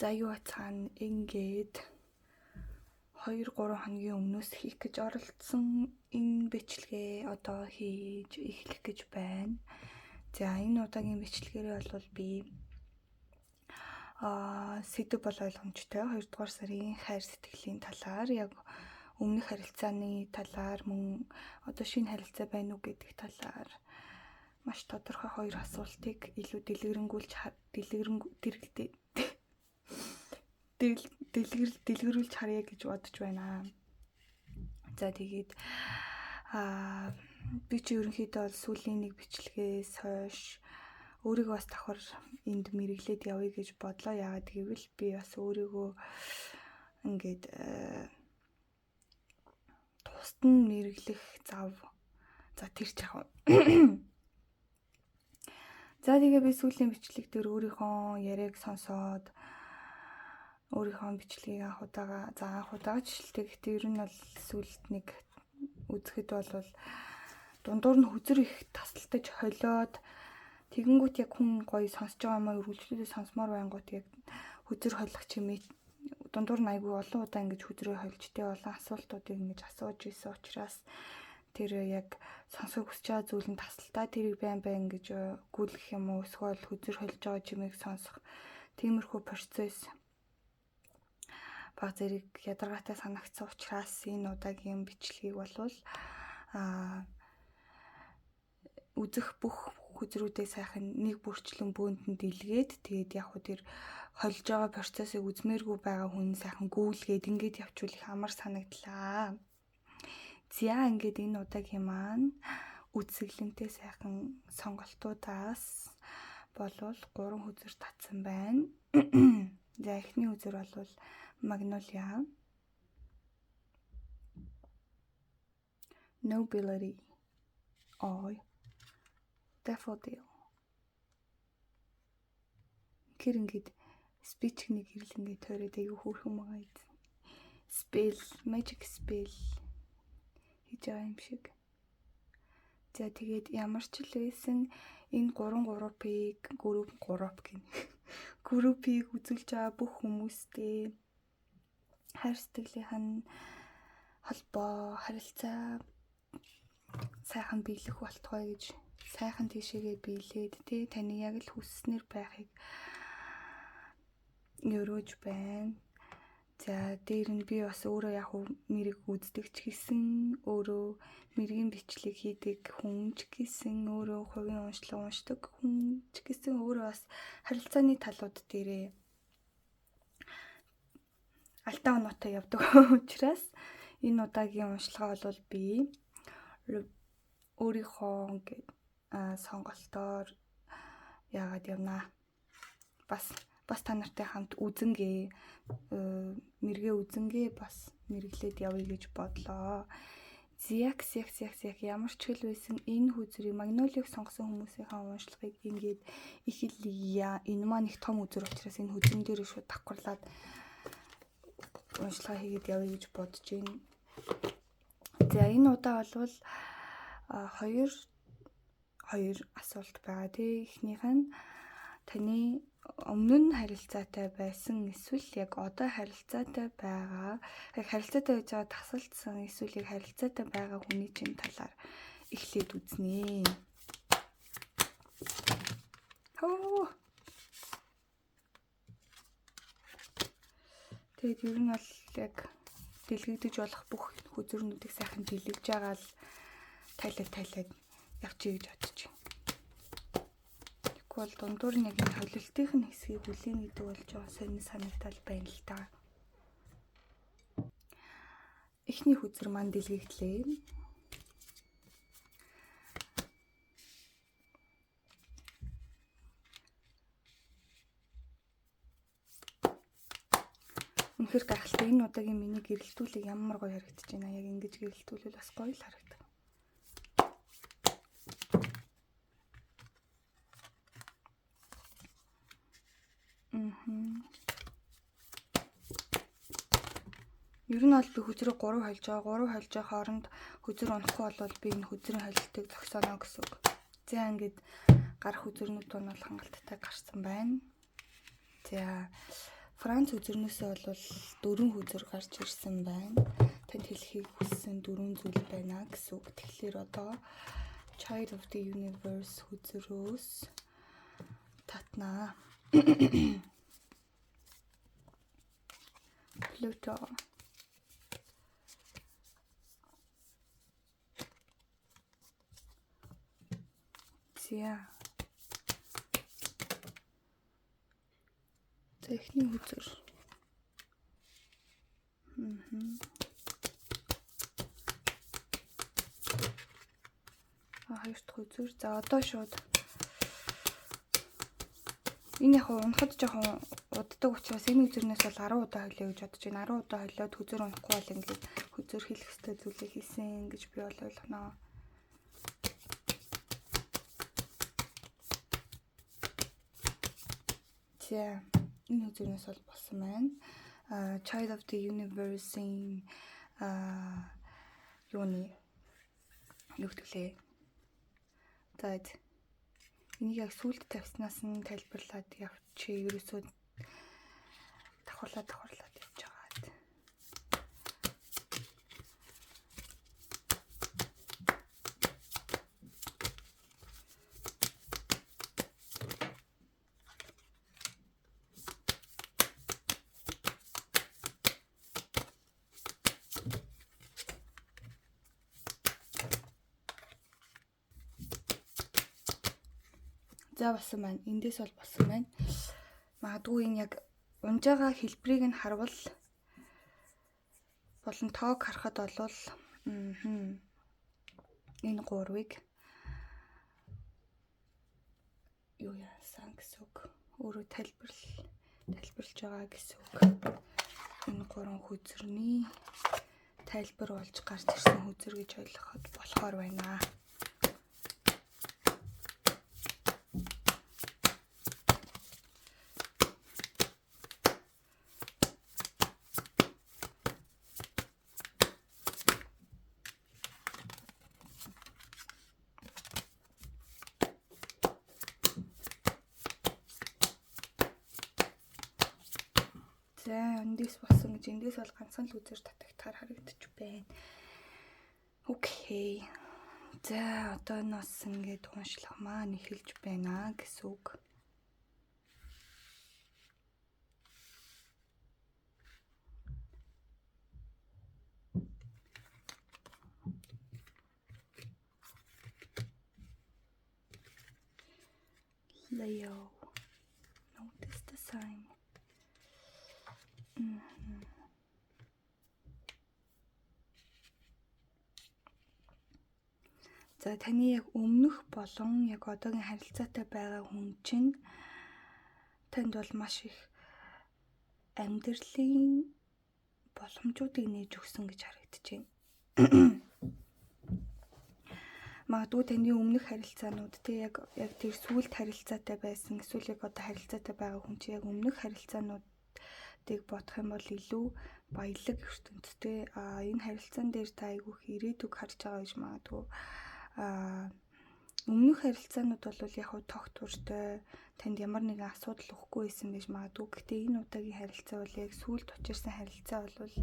За юу ацхан ингээд 2-3 хоногийн өмнөөс хийх гэж оролдсон энэ бичлэгээ одоо хийж эхлэх гэж байна. За энэ удаагийн бичлэгээрээ бол би сэдв бол ойлгомжтой 2 дугаар сарын хайр сэтгэлийн талаар яг өмнөх харилцааны талаар мөн одоо шинэ харилцаа байна уу гэдэг талаар маш тодорхой 2 асуултыг илүү дэлгэрүүлж харъя гэж бодож байна. За тэгээд би чи ерөнхийдөө бол сүүлийн нэг бичлэгээс хойш өөрийгөө бас давхар энд мэрэглээд явъя гэж бодлоо. Яагаад гэвэл би бас өөрийгөө ингээд тусад нь мэрэглэх зав. За тэр ч яг. За тэгээ би сүүлийн бичлэг дээр өөрийнхөө яриаг сонсоод өөрийнхөө бичлэгийг анх удаага жишэлтэй. Гэхдээ ер нь бол сүүлд нэг үзэхэд бол дундуур нь хүзэр их тасалтаж холиод тэгэнгүүт яг хүн гоё сонсож байгаа маа үргэлжлүүлээ сонсомоор байнгут яг хүзэр холих чимээ дундуур нь айгүй олон удаа ингэж хүзрээ холж тэ олон асуултуудыг ингэж асууж исэн учраас тэр яг сонсох хүсэж байгаа зүйл нь тасалтаа тэрийг байн ингэж гүйлгэх юм уу эсвэл хүзэр холж байгаа чимээг сонсох тиймэрхүү процесс баг зэрэг ядаргаатай санагдсан учраас энэ удаагийн бичлэгийг болвол үзэх бүх хүзрүүдээ сайхан нэг бүрчлэн бөөндөнд илгээд тэгээд яг хөө тэр холж байгаа процессыг үзмээргүй байгаа хүн сайхан гүйлгээд ингээд явчвал их амар санагдлаа. За ингээд энэ удаагийн маань үзэсгэлэнтэй сайхан сонголтуудаас болвол 3 хүзэр татсан байна. За эхний хүзэр болвол Magnolia, Nobility, Daffodil. Гэр ингээд speech нэг хэрэл ингээд тойроод аягүй хөөрхөн байгаа юм. Spell, magic spell хийж байгаа юм шиг. За тэгээд ямар ч л байсан энэ 3-3-ыг группийг үзүүлж байгаа бүх хүмүүстээ хайр сэтгэлийнх нь холбоо харилцаа сайхан биелэх болтугай гэж сайхан тийшээгээ биелээд тэ таны яг л хүсснээр байхыг өрөөж байна. За дээр нь би бас өөрөө яг мэрэг үздэг ч гэсэн өөрөө мэргийн бичлэг хийдэг хүн ч гэсэн өөрөө хувийн уншлага уншдаг хүн ч гэсэн өөрөө бас харилцааны талууд дээрээ алтаа оноотой явдаг учраас энэ удаагийн уншлагаа бол би өөрийнхөө ингээд сонголтоор яагаад явнаа. Бас та нартай хамт үзэнгээ мэргээ үзэнгээ бас мэрэглээд явъя гэж бодлоо. Зяк ямар ч хэл байсан энэ хүзрийг Magnolia-г сонгосон хүмүүсийнхээ уншлагыг ингээд их л энэ маань их том үзэр учраас энэ хүзрэн дээр шууд давхарлаад уншлага хийгээд явъя гэж бодож байна. За энэ удаа болвол хоёр асуулт байгаа тий. Эхнийх нь таны өмнө нь харилцаатай байсан эсвэл яг одоо харилцаатай байгаа яг харилцаатай байж байгаа тасалдсан эсвэл яг харилцаатай байгаа хүний чинь талаар эхлээд үзнэ. Тэгээд ер нь бол яг дэлгэгдэж болох бүх хүзрнүүдийг сайхан дэлгэж байгаа л тайлаад явчих гэж бодож байна. Тэгвэл дундуур нь яг холилтын хэсгийг хүлээн гэдэг болж байгаа сонир санагдал байна л та. Эхний хүзэр маань дэлгэглээ. Үнэхээр гайхалтай энэ удаагийн миний гэрэлтүүлэг ямар гоё харагдаж байна. Яг ингэж гэрэлтүүлвэл бас гоё л харагдав. Ер нь бол би хүзрээ 3 холж байгаа хооронд хүзэр унахгүй бол би энэ хүзрийн холилтыг зогсооно гэсэн үг. За ингээд гарах хүзрнүүд нь бол хангалттай гарсан байна. За Франц үзэрнээсээ бол 4 үзэр гарч ирсэн байна. Танд хэлхийг хүссэн 4 зүйл байна гэсэн үг. Тэгэхээр одоо Child of the Universe үзрөөс татнаа. Pluto. Зя. Техник үзэр. Хоёр дахь үзэр. За одоо шууд энэ яг унахад жоохон уддаг учраас энэ үзэрнээс бол 10 удаа холио гэж бодож байна. 10 удаа холиод үзэр унахгүй бол ингээд үзэр хийх ёстой зүйлээ хийсэн гэж би бол ойлгоно. За энэ үзэрнээс бол болсон байна. Child of the Universe-ийн юуны юу гэвэл за энийг яг сүлд тавьснаас нь тайлбарлаад явчих. Ерөөсөө давхарлаад явж байгаа. За болсон байна. Эндээс бол болсон байна. Магадгүй энэ яг унж байгаа хэлбэрийг нь харвал болон тоог харахад бол энэ гурвыг юу яасан гэсэн үг. Өөрөө тайлбарлаж байгаа гэсэн үг. Энэ гурван хүзэрний тайлбар болж гарч ирсэн хүзэр гэж ойлгоход болохоор байна. За эндээс болсон гэж эндээс бол ганцхан л үзэр татагтаар харагдчих байна. Окей. За одоо нас ингээд уншлах маань эхэлж байна гэсэн үг. Leo. Notice the sign. За таны яг өмнөх болон яг одоогийн харилцаатай байгаа хүн чинь танд бол маш их амьдралын боломжуудыг нээж өгсөн гэж харагдаж байна. Магадгүй таны өмнөх харилцаанууд те яг тэр сүүлд харилцаатай байсан эсвэл яг одоо харилцаатай байгаа хүн чинь яг өмнөх харилцаануудыг бодох юм бол илүү баялаг ертөнцтэй энэ харилцаан дээр та айгүйх ирээдүг харж байгаа гэж магадгүй. Өмнөх харилцаанууд бол яг тогтвортой танд ямар нэгэн асуудал өгөхгүй байсан гэж магадгүй. Гэхдээ энэ удаагийн харилцаа бол яг сүүлд учирсан харилцаа бол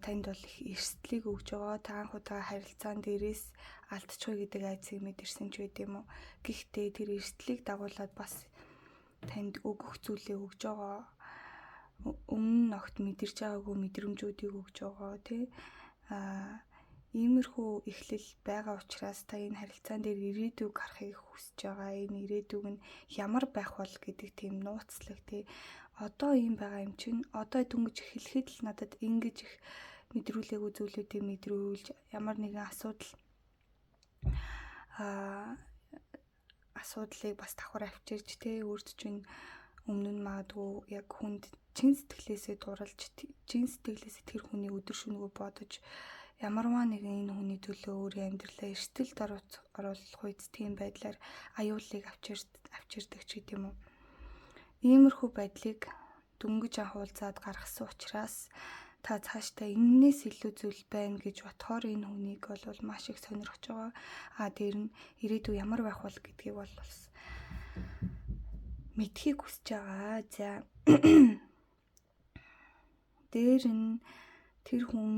танд бол их эрсдлийг өгж байгаа. Та анх удаа харилцаан дээрээс алдчихгүй гэдэг айцыг мэдэрсэн ч байд юм уу. Гэхдээ тэр эрсдлийг дагуулад бас танд өгөх зүйлээ өгж байгаа. Өмнө нь огт мэдэрч байгаагүй мэдрэмжүүдийг өгж байгаа тий. Иймэрхүү эхлэл байгаа учраас та энэ харилцаан дээр ирээдүг харахыг хүсэж байгаа. Энэ ирээдүг нь ямар байх бол гэдэг тийм нууцлаг тий. Одоо ийм байгаа юм чинь одоо дөнгөж эхлэхэд л надад ингэж их мэдрүүлээгүй зүйлүүдийг мэдрүүлж ямар нэгэн асуудлыг бас давхар авчирч тий өөрт чинь өмнө нь магадгүй яг хүнд чин сэтгэлээсээ дуралж чин сэтгэлээсээ тэр хүний өдөр шөнөгүй бодож ямарваа нэгэн энэ хүний төлөө өөрийн амьдралаа эрсдэлд оруулах үед тийм байдлаар аюулыг авчирдаг ч гэдэм юм уу. Иймэрхүү байдлыг дөнгөж анхуулзаад гаргасан учраас та цаашдаа энэнээс илүү зүйл байна гэж бодохоор энэ хүнийг бол маш их сонирхож байгаа. Дээр нь ирээдүй ямар байх бол гэдгийг бол мэдхийг хүсэж байгаа. За дээр нь тэр хүн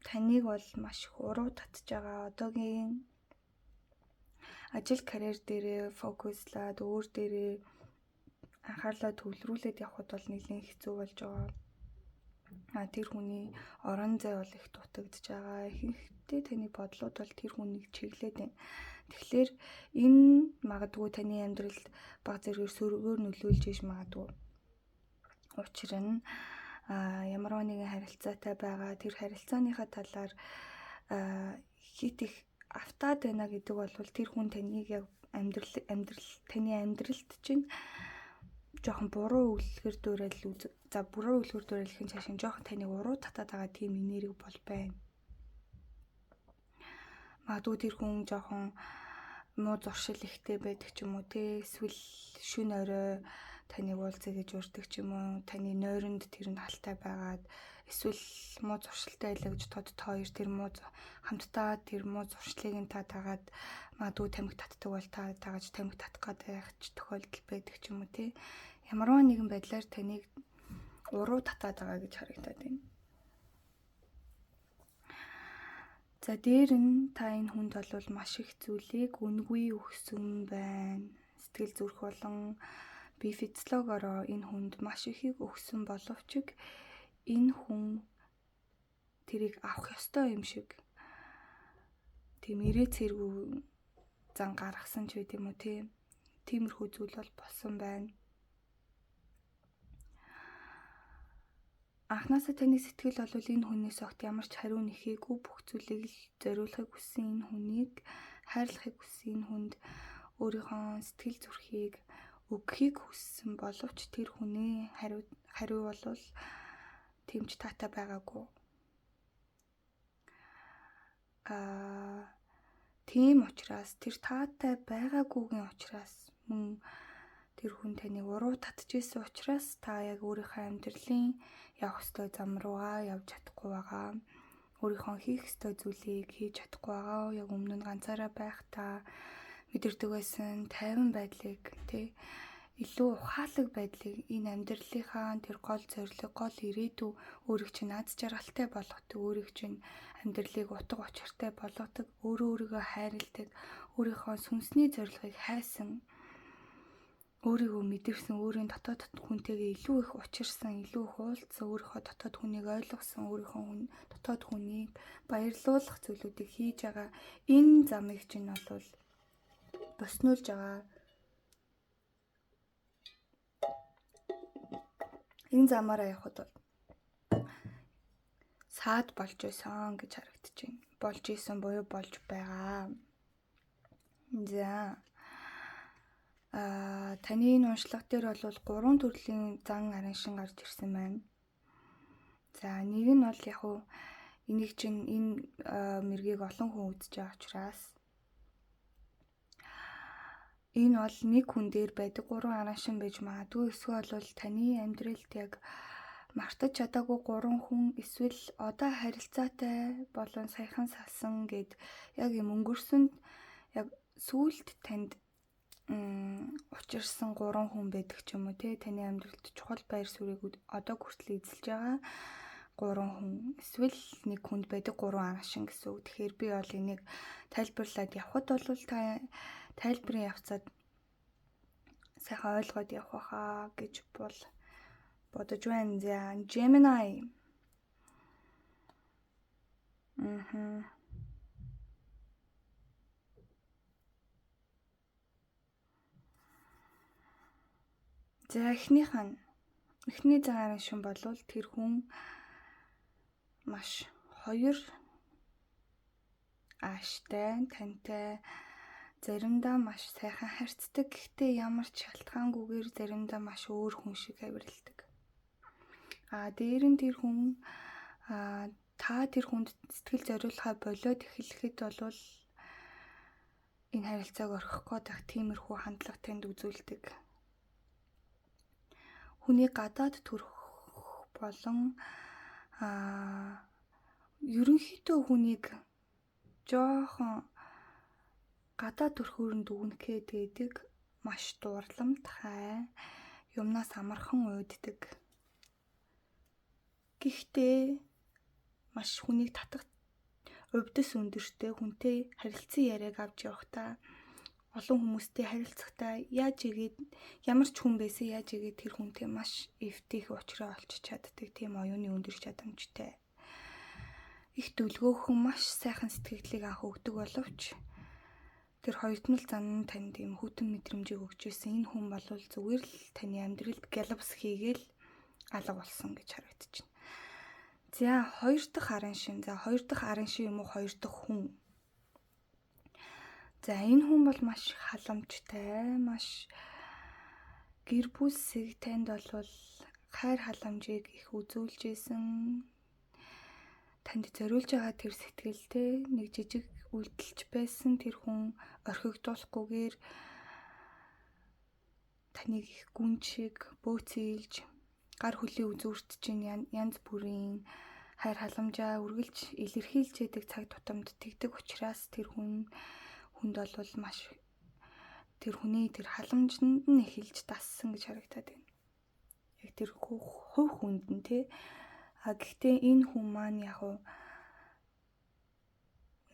таныг бол маш их уруу татж байгаа. Одоогийн ажил карьер дээрээ фокуслаад өөр дээрээ анхаарлаа төвлөрүүлээд явхад бол нэлээд хэцүү болж байгаа. Тэр хүний орон зай бол их дутагдж байгаа. Ихэнхдээ таны бодлууд бол тэр хүнийг чиглээд байна. Тэгэхээр энэ магадгүй таны амьдралд баг зэргээр сөргөөр нөлөөлж иж магадгүй. Учир нь ямар нэгэн харилцаатай байгаа. Тэр харилцааныхаа талаар хит их автаад байна гэдэг бол тэр хүн таныг яг таны амьдралд чинь жоохон буруу үлгэр дуурайлахын цаашин жоохон таныг уруу татаад байгаа тийм энерги бол байна. Магадгүй тэр хүн жоохон муу зуршил ихтэй байдаг ч юм уу те, эсвэл шүн орой таныг уулзъя гэж урьдаг ч юм уу, таны нойронд тэр нь алтай байгаад эсвэл муу зуршилтай байлаа гэж тод хоёр тэр муу хамтдаа тэр муу зуршлыг нь та дагаад магадгүй тамхи татдаг бол та дагаж тамхи татах гэдэг тохиолдол байдаг ч юм уу те. Ямарваа нэгэн байдлаар таныг уруу татаад байгаа гэж харагдаад байна. За дээр нь та энэ хүнд бол маш их зүйлийг үнгүй өгсөн байна. Сэтгэл зүрх болон бие физиологиороо энэ хүнд маш ихийг өгсөн боловч энэ хүн тэрийг авах ёстой юм шиг тийм ирээ цэргүү зан гаргасан ч байт юм уу те. Тиймэрхүү зүйл бол болсон байна. Анхнаасаа таны сэтгэл бол энэ хүнээс огт ямар ч хариу нэхээгүй, бүх зүйлийг л зориулахыг хүссэн энэ хүнийг, хайрлахыг хүссэн энэ хүнд өөрийнхөө сэтгэл зүрхийг өгөхийг хүссэн боловч тэр хүний хариу бол тэмч таатай байгаагүй. Тийм учраас тэр таатай байгаагүйгийн учраас мөн тэр хүн таныг уруу татчихсэн учраас та яг өөрийнхөө амьдралын явах ёстой зам руугаа явж чадахгүй байгаа. Өөрийнхөө хийх ёстой зүйлийг хийж чадахгүй байгаа. Яг өмнө нь ганцаараа байхдаа мэдэрдэг байсан тайван байдлыг тий илүү ухаалаг байдлыг энэ амьдралынхаа тэр гол зорилго, гол ирээдүй өөрийг чинь аз жаргалтай болгодог, өөрийг чинь амьдралыг утга учиртай болгодог, өөрийгөө хайрладаг, өөрийнхөө сүнсний зорилгыг хайсан, өөрийгөө мэдэрсэн, өөрийн дотоод хүнтэйгээ илүү их учирсан, илүү их уулзсан, өөрийнхөө дотоод хүнийг ойлгосон, өөрийнхөө дотоод хүнийг баярлуулах зүйлүүдийг хийж байгаа. Энэ замыг чинь бол боснуулж байгаа. Энэ замаараа явхад бол саад болж байсан гэж харагдаж байна. Болж исэн буюу болж байгаа. За таны энэ уншлага дээр бол 3 төрлийн зан араншин гарч ирсэн байна. За нэг нь бол яг уу энийг чинь энэ мэргийг олон хүн үзэж байгаа учраас энэ бол нэг хүн дээр байдаг 3 араншин байж магадгүй. Эсвэл бол таны амьдралд яг мартаж чадаагүй 3 хүн, эсвэл одоо харилцаатай болон саяхан салсан гэд яг юм өнгөрсөнд яг сүүлд танд учирсан 3 хүн байдаг ч юм уу те. Таны амьдралд чухал байр суурийг одоо хүртэл эзэлж байгаа 3 хүн, эсвэл нэг хүнд байдаг 3 араншин гэсэн үг. Тэгэхээр би бол энийг тайлбарлаад явхад бол та тайлбарын явцад сайхан ойлгоод явах хаа гэж бодож байна. За Gemini. За эхний зан араншин бол тэр хүн маш хоёр ааштай, тантай заримдаа маш сайхан харьцдаг. Гэхдээ ямар ч шалтгаангүйгээр заримдаа маш өөр хүн шиг авиралдаг. Дээр нь тэр хүн та тэр хүнд сэтгэл зориулахаа болоод эхлэхэд бол энэ харилцааг орхих гээд тиймэрхүү хандлага танд үзүүлдэг. Хүний гадаад төрөх болон ерөнхийдөө хүнийг жоохон гадаад төрхөөр нь дүгнэхэд байдаг, маш дурламт хай, юмнаас амархан уйддаг. Гэхдээ маш хүнийг татах увдас өндөртэй хүнтэй харилцан яриаг авч явахдаа олон хүмүүстэй харилцахдаа яаж игээд ямар ч хүн байсан яаж игээд тэр хүнтэй маш эвтих уучраа олчиж чаддаг тийм оюуны өндөр чадамжтай. Их дүлгөөхөн маш сайхан сэтгэлдлийг анх өгдөг боловч тэр хоёрдмал зан танд ийм хүйтэн мэдрэмжийг өгч байсан энэ хүн бол зүгээр л таны амьдралд галбс хийгээл алга болсон гэж харагдаж байна. За хоёр дахь арын шин. За хоёр дахь арын шин юм уу хоёр дахь хүн. За энэ хүн бол маш халамжтай, маш гэр бүлсийг танд бол хайр халамжийг их үзүүлж исэн. Танд зориулж байгаа тэр сэтгэлтэй нэг жижиг үйлдэлж байсан тэр хүн орхигдуулахгүйгээр таныг их гүн шиг бөөцөөлж гар хөлийн үзүүрт чинь янз бүрийн хайр халамжаа үргэлж илэрхийлж яадаг цаг тутамд тэгдэг учраас тэр хүнд бол маш тэр хүний тэр халамжинд нь эхэлж дассан гэж харагдаад байна. Яг тэр хувь хүнд нь тий. Гэхдээ энэ хүн маань яг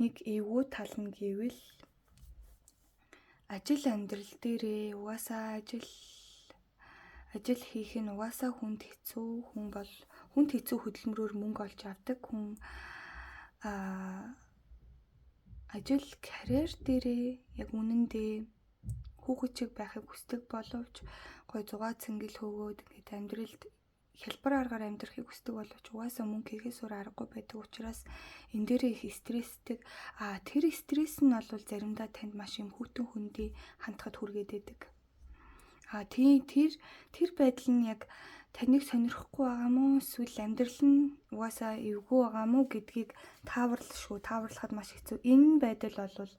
нэг эвгүй тал нь гэвэл ажил амьдрал дээрээ угаасаа ажил хийх нь угаасаа хүнд хэцүү. Хүн бол хүнд хэцүү хөдөлмөрөөр мөнгө олж авдаг хүн ажил карьер дээрээ яг үнэндээ хүүхэд чиг байхыг хүсдэг боловч гой зугаа цэнгэл хөөгөөд ингээд амьдралд хялбар аргаар амьдрахыг хүсдэг боловч угаасаа мөнгө хийхээс өөр аргагүй байдаг учраас энэ дээрээ их стресстэй. Тэр стресс нь бол заримдаа танд маш юм хүйтэн хөндий хандхад хүргээд байдаг. Тэр байдал нь яг таныг сонирхгүй байгаа мó эсвэл амьдрал нь угаасаа эвгүй байгаа мó гэдгийг тааварлахад маш хэцүү. Энэ байдал бол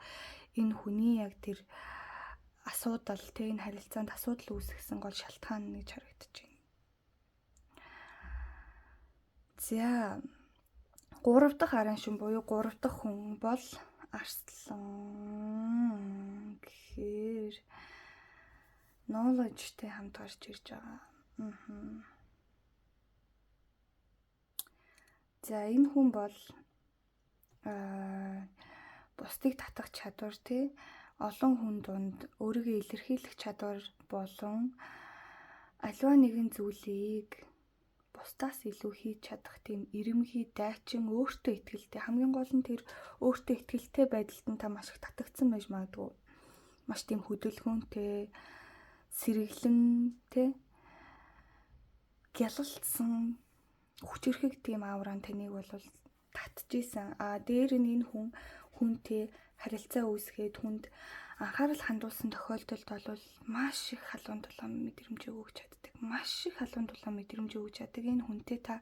энэ хүний яг тэр асуудал энэ харилцаанд асуудал үүсгэсэн гол шалтгаан гэж харагдаж байна. За 3 дахь арын шин буюу 3 дахь хүн бол Арслан гэхээр knowledgeтэй хамт гарч ирж байгаа. За энэ хүн бол бусдыг татах чадвар тий олон хүн дунд өөрийгөө илэрхийлэх чадвар болон аливаа нэгэн зүйлийг бусдаас илүү хийж чадах тийм эрэмхий дайчин өөртөө итгэлтэй. Хамгийн гол нь тэр өөртөө итгэлтэй байдалд нь та маш их татагдсан байж магадгүй. Маш тийм хөдөлгөөнтэй, сэргэлэн, гялалцсан, хүчирхэг тийм ауран таныг бол татчихсан. Дээр нь энэ хүнтэй харилцаа үүсгээд хүнд анхаарал хандуулсан тохиолдолд бол маш их халуун дулаан мэдрэмжийг өгч чаддаг. Маш их халуун дулаан мэдрэмж өгч чаддаг. Энэ хүнтэй та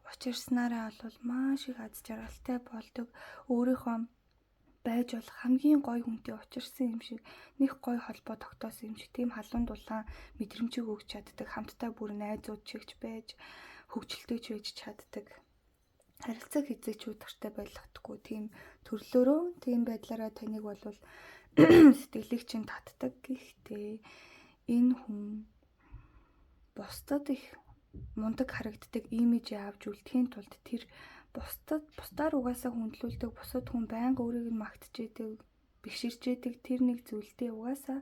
учирснараа бол маш их аз жаргалтай болдог. Өөрийнхөө байж болох хамгийн гоё хүнтэй учирсан юм шиг нэг гоё холбоо тогтоосон юм шиг тийм халуун дулаан мэдрэмжийг өгч чаддаг. Хамтдаа бүр найзууд чигч байж хөвгчлөлтөж байж чаддаг. Харилцааг хязгаарч удартай байлгахдаггүй тийм төрлөөрөө тийм байдлаараа таныг бол сэтгэлийг чинь татдаг. Гэхдээ энэ хүн бусдад их мундаг харагддаг имижээ авч үлдэхийн тулд тэр бусдаар угаасаа хүндлүүлдэг, бусад хүн байнга өөрийг нь магтж идэг, бэхширж идэг тэр нэг зүйлдээ угаасаа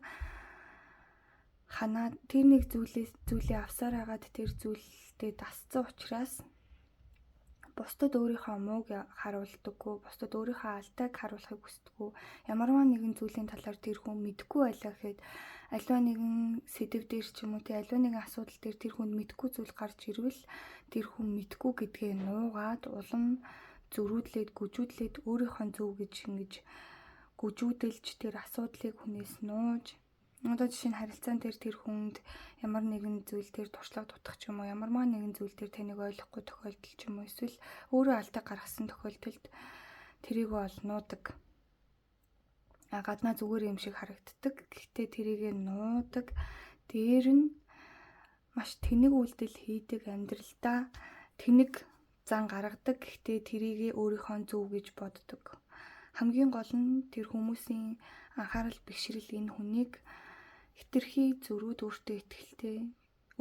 тэр нэг зүйлээ авсаар хагаад тэр зүйлдээ дасцсан учраас бусдад өөрийнхөө мууг харуулдаггүй, бусдад өөрийнхөө алдааг харуулахыг хүсдэггүй. Ямарваа нэгэн зүйлийн талаар тэр хүн мэдгүй байлаа гэхэд аливаа нэгэн сэдв дээр ч юм уу аливаа нэгэн асуудал дээр тэр хүнд мэдгүй зүйл гарч ирвэл тэр хүн мэдгүй гэдгээ нуугаад улам зөрүүдлээд гүжүүдлээд өөрийнхөө зөв гэж ингэж гүжүүдэлж тэр асуудлыг хүнээс нууж одоо жишээ нь харилцаан дээр тэр хүнд ямар нэгэн зүйл дээр туршлага дутах ч юм уу ямарваа нэгэн зүйл дээр таныг ойлгохгүй тохиолдол ч юм уу эсвэл өөрөө алдаа гаргасан тохиолдолд тэрийг бол нуудаг. Гаднаа зүгээр юм шиг харагддаг. Гэхдээ тэрийг нуудаг. Дээр нь маш тэнэг үйлдэл хийдэг, амьдралдаа тэнэг зан гаргадаг. Гэхдээ тэрийг өөрийнхөө зөв гэж боддог. Хамгийн гол нь тэр хүмүүсийн анхаарал бишрэл энэ хүнийг хэтэрхий зөрүүд өөртөө ихтэй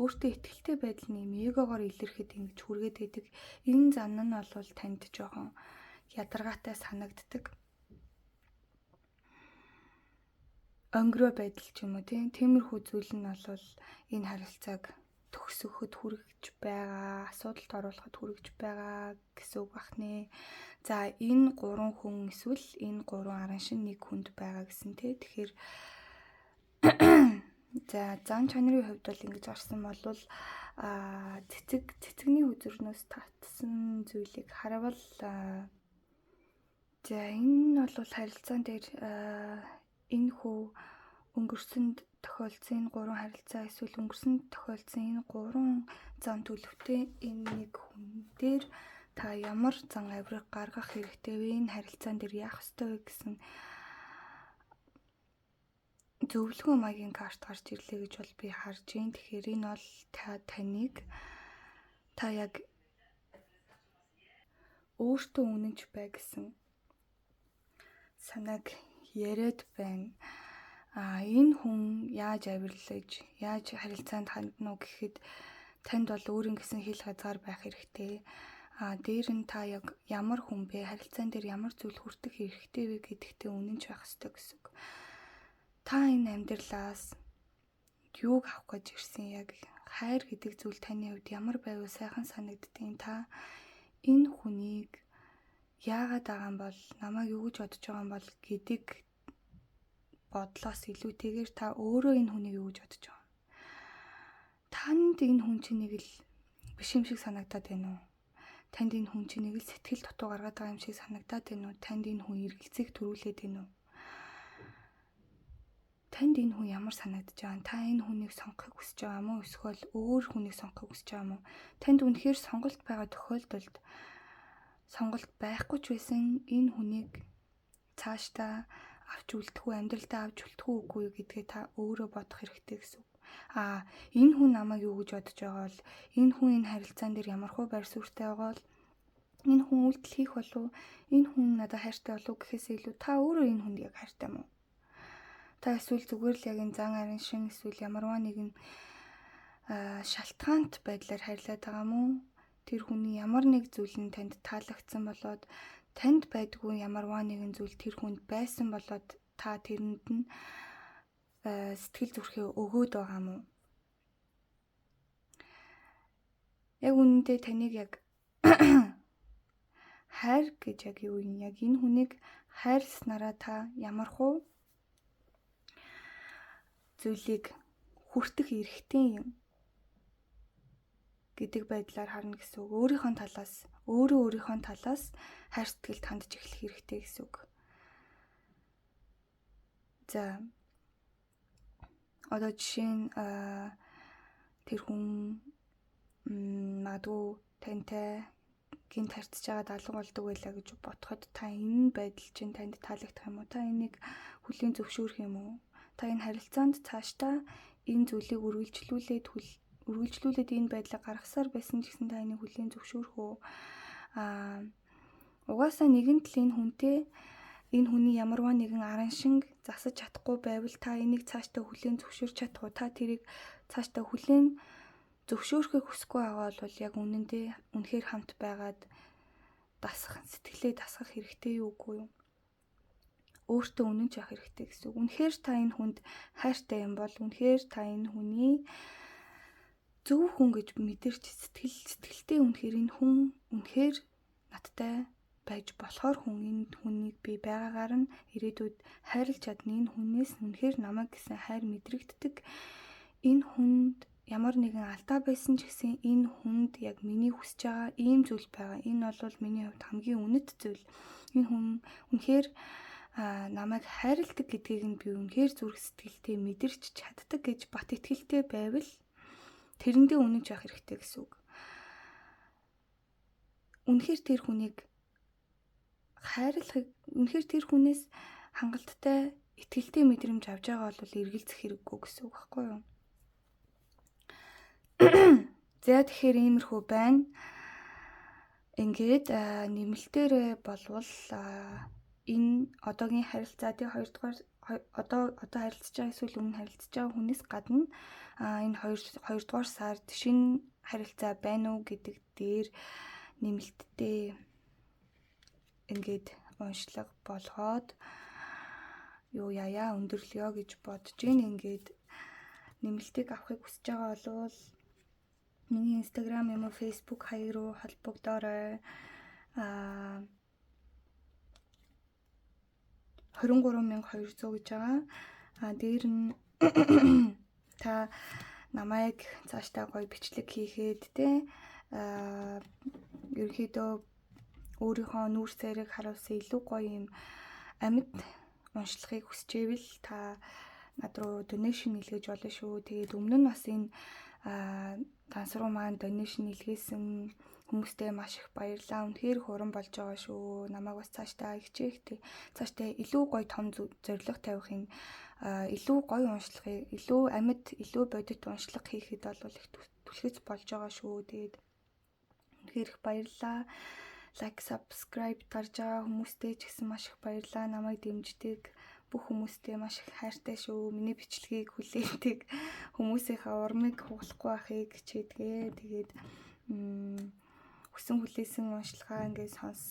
өөртөө итгэлтэй байдал нэм эгогоор илэрхэд ингэж хүргээд байдаг. Энэ зан нь бол танд жоохон ядаргаатай санагддаг. Өнгөрөө байдал ч юм уу тиймэрхүү зүйл нь бол энэ харилцааг төгсгөхөд хүргэж байгаа, асуудалд оруулахад хүргэж байгаа гэсэн үг бахнэ. За энэ 3 хүн эсвэл энэ 3 араншин нэг хүнд байгаа гэсэн тий. Тэгэхээр за зан чанарын хувьд бол ингэж гарсан бол цэцэгний үзүрнөөс татсан зүйлийг харавал за энэ бол харилцаан дээр энэ хүү өнгөрсөнд тохиолдсон энэ 3 харилцаа эсвэл өнгөрсөнд тохиолдсон энэ 3 зан төлөвтэй энэ нэг хүн дээр та ямар зан авираг гаргах хэрэгтэй вэ? Энэ харилцаан дээр яах ёстой вэ гэсэн зөвлөгөө маягийн карт гарч ирлээ гэж бол би харж байна. Тэгэхээр энэ бол таныг та яг өөртөө үнэнч бай гэсэн санааг яриад байна. Энэ хүн яаж авирлаж, яаж харилцаанд хандна уу гэхэд танд бол өөрийн гэсэн хил хязгаар байх хэрэгтэй. Дээр нь та яг ямар хүн бэ? Харилцаан дээр ямар зүйл хүртэх хэрэгтэй вэ гэдэгтээ үнэнч байх ёстой гэсэн үг. Та энэ амьдралаас юуг авах гэж ирсэн? Яг хайр гэдэг зүйл таны хувьд ямар байвал сайхан санагддгийг та энэ хүнийг яагаад байгаа юм бол намайг юу гэж бодож байгаа юм бол гэдэг бодлоос илүүтэйгээр та өөрөө энэ хүнийг юу гэж бодож байгаа юм. Танд энэ хүн чинь нэг л биш юм шиг санагдаад байна уу? Танд энэ хүн чинь нэг л сэтгэл дутуу гаргаад байгаа юм шиг санагдаад байна уу? Танд энэ хүн эргэлзээг төрүүлээд байна уу? Танд энэ хүн ямар санагдаж байгаа? Та энэ хүнийг сонгохыг хүсэж байгаа мó? Эсвэл өөр хүнийг сонгохыг хүсэж байгаа мó? Танд үнэхээр сонголт байгаа тохиолдолд сонголт байхгүй ч байсан энэ хүнийг цаашдаа авч үлдэх үү, амьдралдаа авч үлдэх үгүй юу гэдгээ та өөрөө бодох хэрэгтэй гэсэн үг. Энэ хүн намайг юу гэж бодож байгаа бол энэ хүн энэ харилцаан дээр ямар хөө байр суурьтай байгаа бол энэ хүн үйлдэл хийх болов уу? Энэ хүн надад хайртай болов уу гэхээс илүү та өөрөө энэ хүнд яг хайртай мó? Та эсвэл зүгээр л яг энэ зан арын шин эсвэл ямарваа нэгэн шалтгаант байдлаар хайрлаад байгаа мó? Тэр хүний ямар нэг зүйл нь танд таалагдсан болоод танд байдгүй ямарваа нэгэн зүйл тэр хүнд байсан болоод та тэрэнд нь сэтгэл зүрхээ өгөөд байгаа мó? Яг үнэндээ таныг яг хайр гэж яг юу юм? Яг энэ хүнийг хайрласнараа та ямар хуу зүйлийг хүртэх эрхтэй юм гэдэг байдлаар харна гэсэн үг. Өөрийнхөө талаас хайр сэтгэлд хандж эхлэх хэрэгтэй гэсэн үг. За одоо жишээ нь тэр хүн магадгүй тантай гинт харьцаж байгаа алга болдог байлаа гэж бодоход та энэ байдал чинь танд таалагдах юм уу? Та энийг хүлээн зөвшөөрөх юм уу? Та энэ харилцаанд цаашдаа энэ зүйлийг үргэлжлүүлээд энэ байдлыг гаргасаар байсан ч гэсэн та энийг хүлээн зөвшөөрөх үү? Угаасаа нэгэн тал энэ хүний ямарваа нэгэн аран шинг засаж чадахгүй байвал та энийг цаашдаа хүлээн зөвшөөрч чадах уу? Та тэрийг цаашдаа хүлээн зөвшөөрөхийг хүсэхгүй байгаа бол яг үнэхээр хамт байгаад сэтгэлээ дасгах хэрэгтэй юу үгүй юу? Өөртөө үнэнч явах хэрэгтэй гэсэн үг. Үнэхээр та энэ хүнд хайртай юм бол үнэхээр та энэ хүний зөв хүн гэж мэдэрч сэтгэлтэй үнэхээр энэ хүн үнэхээр надтай байж болохоор энэ хүнийг би байгаагаар нь ирээдүйд хайрлаж чадна. Энэ хүнээс үнэхээр намайг гэсэн хайр мэдрэгддэг. Энэ хүнд ямар нэгэн алдаа байсан ч гэсэн энэ хүнд яг миний хүсэж байгаа ийм зүйл байгаа. Энэ бол миний хувьд хамгийн үнэт зүйл. Энэ хүн үнэхээр намайг хайрладаг гэдгийг нь би үнэхээр зүрх сэтгэлтэй мэдэрч чаддаг гэж бат итгэлтэй байвал тэрэндээ үнэнч явах хэрэгтэй гэсэн үг. Үнэхээр тэр хүнийг хайрлахыг, үнэхээр тэр хүнээс хангалттай итгэлтэй мэдрэмж авч байгаа бол эргэлзэх хэрэггүй гэсэн үг байхгүй юу? За тэгэхээр иймэрхүү байна. Ингээд нэмэлтээр болвол энэ одоогийн харилцаатын 2 дугаар одоо харилцаж байгаа эсвэл өмнө харилцаж байгаа хүнээс гадна энэ 2 дугаар сард шинэ харилцаа байна уу гэдэг дээр нэмэлттэй ингээд уншлага болгоод юу яя өндөрлөё гэж бодож байна. Ингээд нэмэлтийг авахыг хүсэж байгаа бол миний Instagram юм уу Facebook хаяг руу холбогдоорой. 23200 гэж байгаа. Дээр нь та намайг цаашдаа гоё бичлэг хийгээд те ерөөхдөө өөрийнхөө нүүр царайг харуулсан илүү гоё юм амьд уншлахыг хүсчээвэл та над руу donation илгээж болно шүү. Тэгээд өмнө нь бас энэ данс руу маань donation илгээсэн хүмүүстээ маш их баярлалаа. Үнэхээр хуран болж байгаа шүү. Намайг бас цаашдаа хичээх цаашдаа илүү гоё том зорилго тавихын илүү гоё уншлахыг, илүү амьд, илүү бодит уншлага хийхэд бол их түлхэц болж байгаа шүү. Тэгээд үнэхээр их баярлалаа. Лайк, subscribe дарж байгаа хүмүүстээ ч гэсэн маш их баярлалаа. Намайг дэмждэг бүх хүмүүстээ маш их хайртай шүү. Миний бичлэгийг хүлээдэг хүмүүсийнхээ урмыг хугалахгүй байхыг хичээдгээ. Тэгээд хүсэн хүлээсэн уншлагаа ингээд сонс